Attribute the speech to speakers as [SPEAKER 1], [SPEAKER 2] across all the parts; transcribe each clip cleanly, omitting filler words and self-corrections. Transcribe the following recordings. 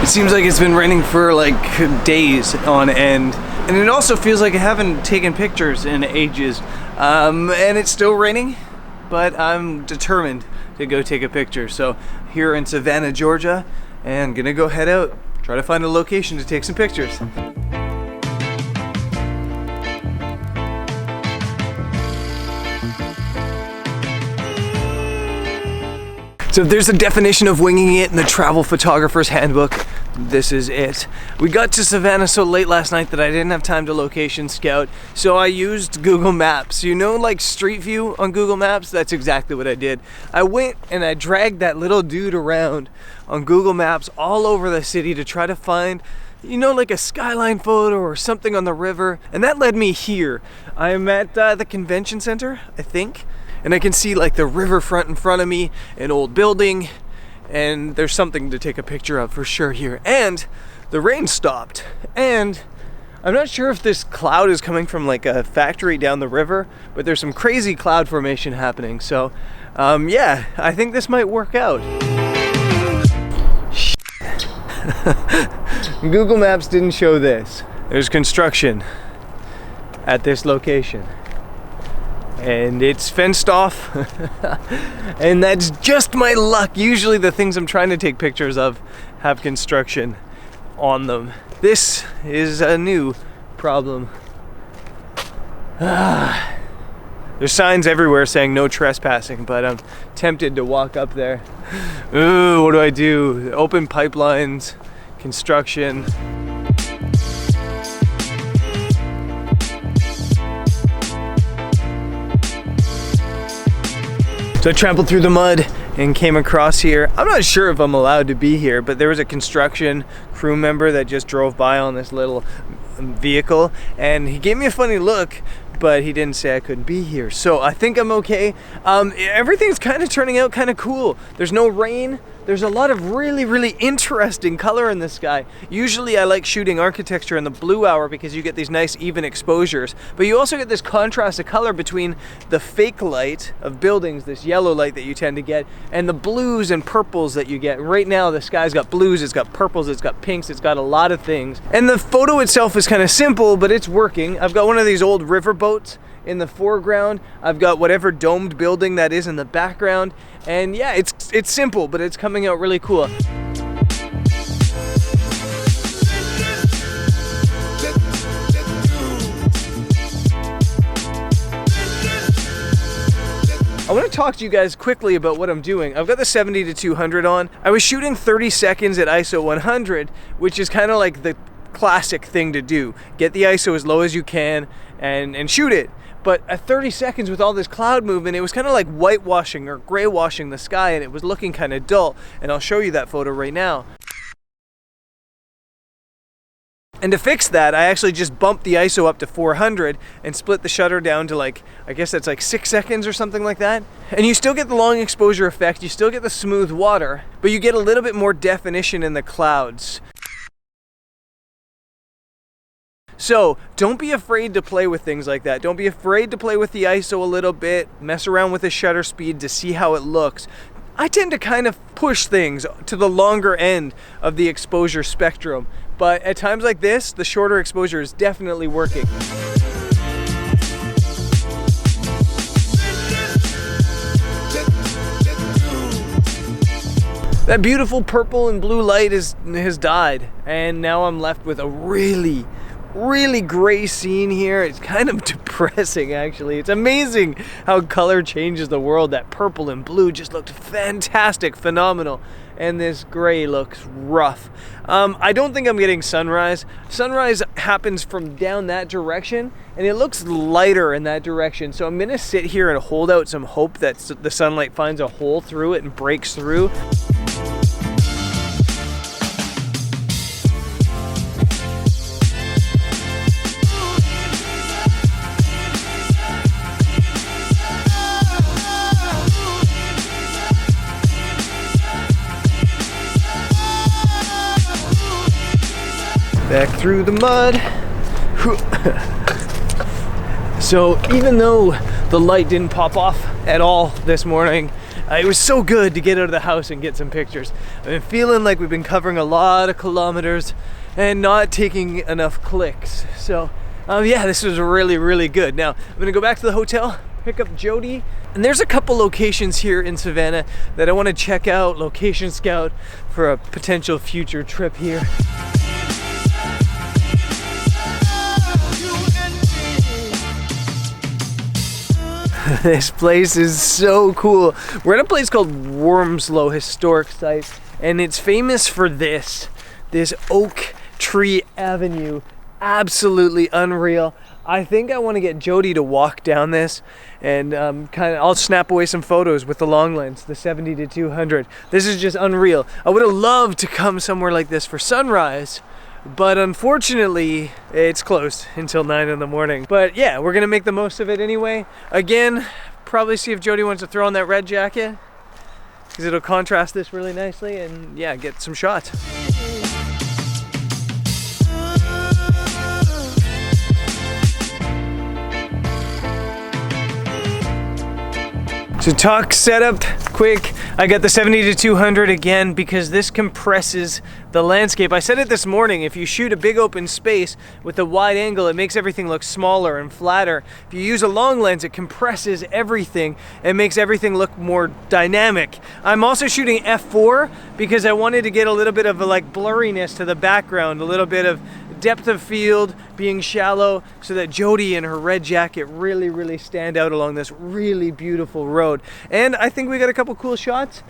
[SPEAKER 1] seems like it's been raining for like days on end. And it also feels like I haven't taken pictures in ages. And it's still raining, but I'm determined to go take a picture. So here in Savannah, Georgia, and gonna go head out, try to find a location to take some pictures. So if there's a definition of winging it in the travel photographer's handbook, this is it. We got to Savannah so late last night that I didn't have time to location scout, so I used Google Maps. You know, like Street View on Google Maps? That's exactly what I did. I went and I dragged that little dude around on Google Maps all over the city to try to find, you know, like a skyline photo or something on the river, and that led me here. I'm at the convention center, I think, and I can see like the riverfront in front of me, an old building, and there's something to take a picture of for sure here. And the rain stopped, and I'm not sure if this cloud is coming from like a factory down the river, but there's some crazy cloud formation happening. So yeah, I think this might work out. Google Maps didn't show this. There's construction at this location, and it's fenced off. And that's just my luck. Usually the things I'm trying to take pictures of have construction on them. This is a new problem. There's signs everywhere saying no trespassing, but I'm tempted to walk up there. Ooh, what do I do? Open pipelines, construction. So I trampled through the mud and came across here. I'm not sure if I'm allowed to be here, but there was a construction crew member that just drove by on this little vehicle, and he gave me a funny look, but he didn't say I couldn't be here. So I think I'm okay. Everything's kind of turning out kind of cool. There's no rain. There's a lot of really, really interesting color in the sky. Usually I like shooting architecture in the blue hour because you get these nice even exposures, but you also get this contrast of color between the fake light of buildings, this yellow light that you tend to get, and the blues and purples that you get. Right now the sky's got blues, it's got purples, it's got pinks, it's got a lot of things. And the photo itself is kind of simple, but it's working. I've got one of these old river boats in the foreground. I've got whatever domed building that is in the background. And yeah, it's simple, but it's coming out really cool. I want to talk to you guys quickly about what I'm doing. I've got the 70-200 on. I was shooting 30 seconds at ISO 100, which is kind of like the classic thing to do. Get the ISO as low as you can and shoot it. But at 30 seconds with all this cloud movement, it was kind of like whitewashing or gray washing the sky, and it was looking kind of dull. And I'll show you that photo right now. And to fix that, I actually just bumped the ISO up to 400 and split the shutter down to like, I guess that's like 6 seconds or something like that. And you still get the long exposure effect, you still get the smooth water, but you get a little bit more definition in the clouds. So don't be afraid to play with things like that. Don't be afraid to play with the ISO a little bit, mess around with the shutter speed to see how it looks. I tend to kind of push things to the longer end of the exposure spectrum, but at times like this, the shorter exposure is definitely working. That beautiful purple and blue light has died, and now I'm left with a really gray scene here. It's kind of depressing, actually. It's amazing how color changes the world. That purple and blue just looked fantastic, phenomenal, and this gray looks rough. I don't think I'm getting sunrise. Sunrise happens from down that direction, and it looks lighter in that direction, so I'm gonna sit here and hold out some hope that the sunlight finds a hole through it and breaks through. Back through the mud. So even though the light didn't pop off at all this morning, It was so good to get out of the house and get some pictures. I've been feeling like we've been covering a lot of kilometers and not taking enough clicks. So yeah, this was really, really good. Now, I'm gonna go back to the hotel, pick up Jody, and there's a couple locations here in Savannah that I wanna check out, location scout for a potential future trip here. This place is so cool. We're at a place called Wormsloe Historic Site, and it's famous for this oak tree avenue. Absolutely unreal. I think I want to get Jody to walk down this and I'll snap away some photos with the long lens, the 70-200. This is just unreal. I would have loved to come somewhere like this for sunrise, but unfortunately it's closed until 9 in the morning. But yeah, we're gonna make the most of it anyway. Again, probably see if Jody wants to throw on that red jacket, because it'll contrast this really nicely, and yeah, get some shots. So talk setup quick. I got the 70-200 again because this compresses the landscape. I said it this morning, if you shoot a big open space with a wide angle, it makes everything look smaller and flatter. If you use a long lens, it compresses everything and makes everything look more dynamic. I'm also shooting f4 because I wanted to get a little bit of a blurriness to the background, a little bit of depth of field, being shallow, so that Jody and her red jacket really, really stand out along this really beautiful road. And I think we got a couple cool shots.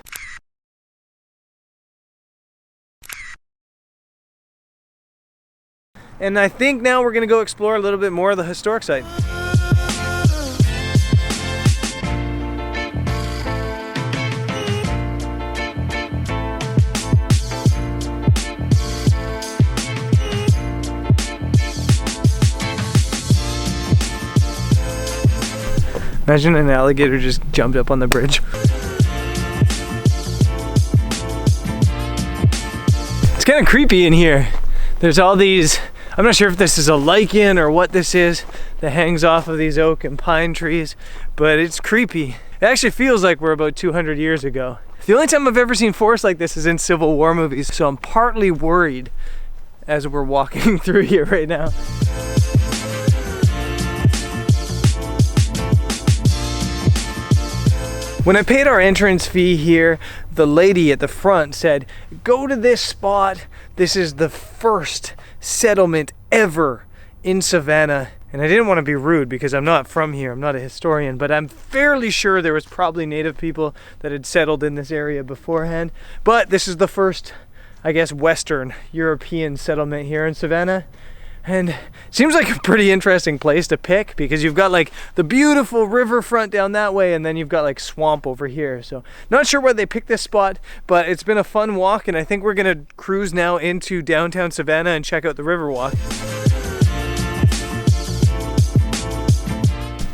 [SPEAKER 1] And I think now we're gonna go explore a little bit more of the historic site. Imagine an alligator just jumped up on the bridge. It's kind of creepy in here. There's all these, I'm not sure if this is a lichen or what this is that hangs off of these oak and pine trees, but it's creepy. It actually feels like we're about 200 years ago. The only time I've ever seen forest like this is in Civil War movies, so I'm partly worried as we're walking through here right now. When I paid our entrance fee here, the lady at the front said, go to this spot. This is the first settlement ever in Savannah. And I didn't want to be rude because I'm not from here. I'm not a historian, but I'm fairly sure there was probably native people that had settled in this area beforehand. But this is the first, I guess, Western European settlement here in Savannah. And it seems like a pretty interesting place to pick because you've got the beautiful riverfront down that way, and then you've got swamp over here. So not sure why they picked this spot, but it's been a fun walk, and I think we're gonna cruise now into downtown Savannah and check out the Riverwalk.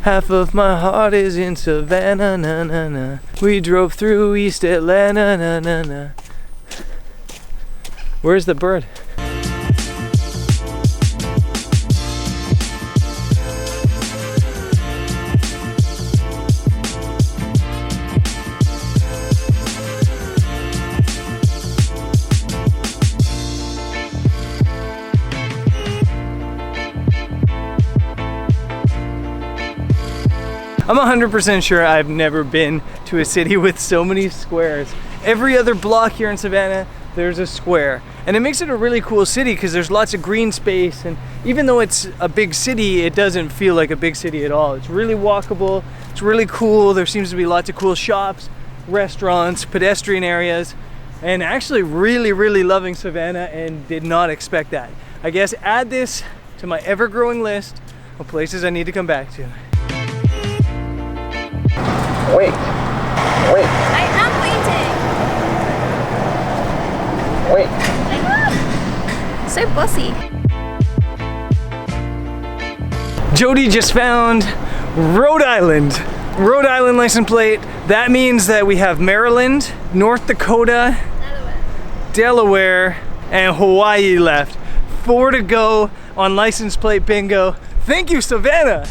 [SPEAKER 1] Half of my heart is in Savannah, na na na. We drove through East Atlanta, na na na. Where's the bird? I'm 100% sure I've never been to a city with so many squares. Every other block here in Savannah, there's a square. And it makes it a really cool city because there's lots of green space, and even though it's a big city, it doesn't feel like a big city at all. It's really walkable, it's really cool. There seems to be lots of cool shops, restaurants, pedestrian areas, and actually really, really loving Savannah and did not expect that. I guess add this to my ever-growing list of places I need to come back to. Wait.
[SPEAKER 2] I am waiting.
[SPEAKER 1] Wait.
[SPEAKER 2] So bossy.
[SPEAKER 1] Jody just found Rhode Island. Rhode Island license plate. That means that we have Maryland, North Dakota, Delaware, and Hawaii left. 4 to go on license plate bingo. Thank you, Savannah.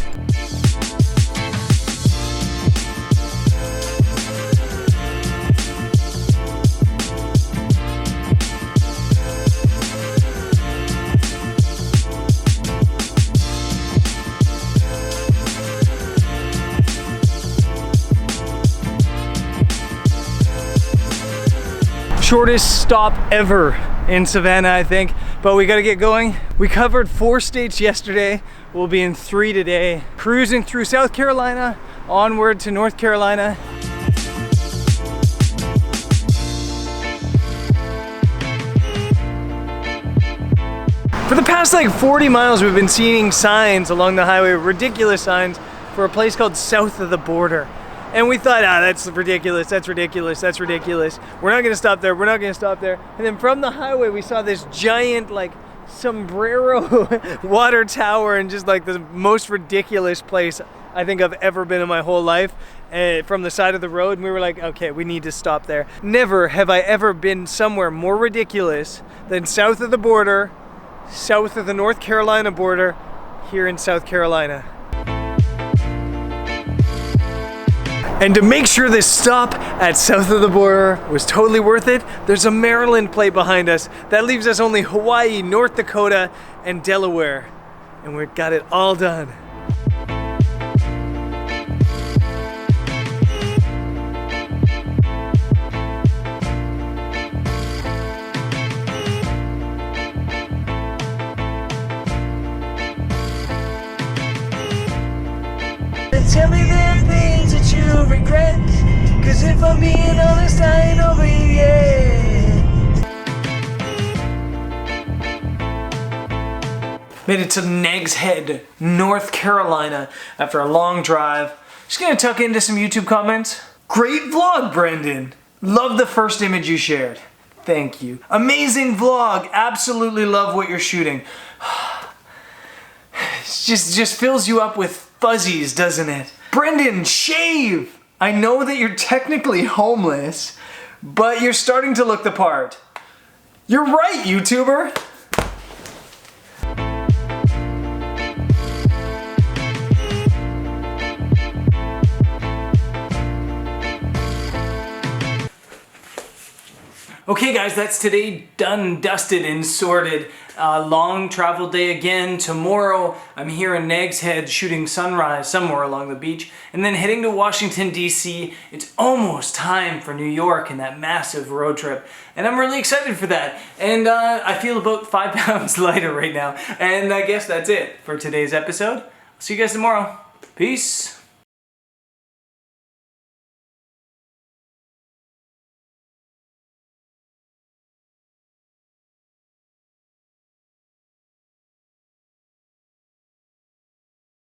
[SPEAKER 1] shortest stop ever in Savannah, I think, but we gotta get going. We covered 4 states yesterday. We'll be in 3 today. Cruising through South Carolina, onward to North Carolina. For the past like 40 miles, we've been seeing signs along the highway, ridiculous signs, for a place called South of the Border. And we thought, that's ridiculous, that's ridiculous, that's ridiculous. We're not gonna stop there, we're not gonna stop there. And then from the highway, we saw this giant like sombrero water tower, and just like the most ridiculous place I think I've ever been in my whole life, from the side of the road. And we were like, okay, we need to stop there. Never have I ever been somewhere more ridiculous than south of the border, south of the North Carolina border, here in South Carolina. And to make sure this stop at south of the border was totally worth it, there's a Maryland plate behind us. That leaves us only Hawaii, North Dakota, and Delaware. And we've got it all done. Tell me the things that you regret, 'cause if I'm being honest, I ain't over you yet. Made it to Nags Head, North Carolina after a long drive. Just gonna tuck into some YouTube comments. Great vlog, Brendan. Love the first image you shared. Thank you. Amazing vlog. Absolutely love what you're shooting. It just fills you up with fuzzies, doesn't it? Brendan, shave! I know that you're technically homeless, but you're starting to look the part. You're right, YouTuber! Okay guys, that's today done, dusted, and sorted. Long travel day again. Tomorrow I'm here in Nags Head shooting sunrise somewhere along the beach, and then heading to Washington, D.C. It's almost time for New York and that massive road trip, and I'm really excited for that. And I feel about 5 pounds lighter right now. And I guess that's it for today's episode. See you guys tomorrow. Peace.